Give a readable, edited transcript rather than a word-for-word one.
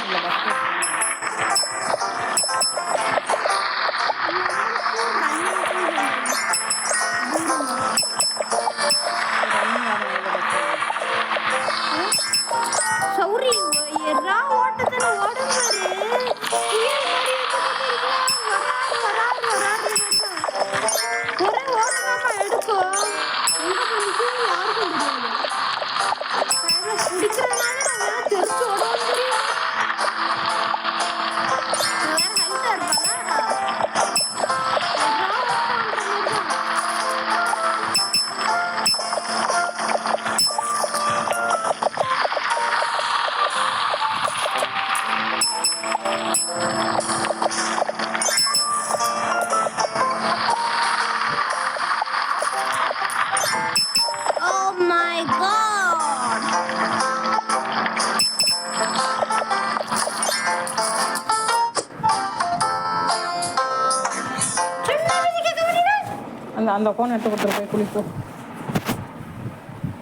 கிலோமீட்டர்ல பஸ் சௌரி எறா ஓட்டத்துல ஓடும் பாரு. புயல் மாதிரி ஒரே ஓட்டமா எடுக்கும். எங்க போனிச்சு யாருக்கும் தெரியாது. குடிக்கிறதுனால நான் தெரிச்சு ஓடவும் முடியும். வேற ஹைட்டா இருப்பாளா? Oh my god! அந்த ஃபோன் எடுத்து கொடுத்துரு போய் குளிப்போம்.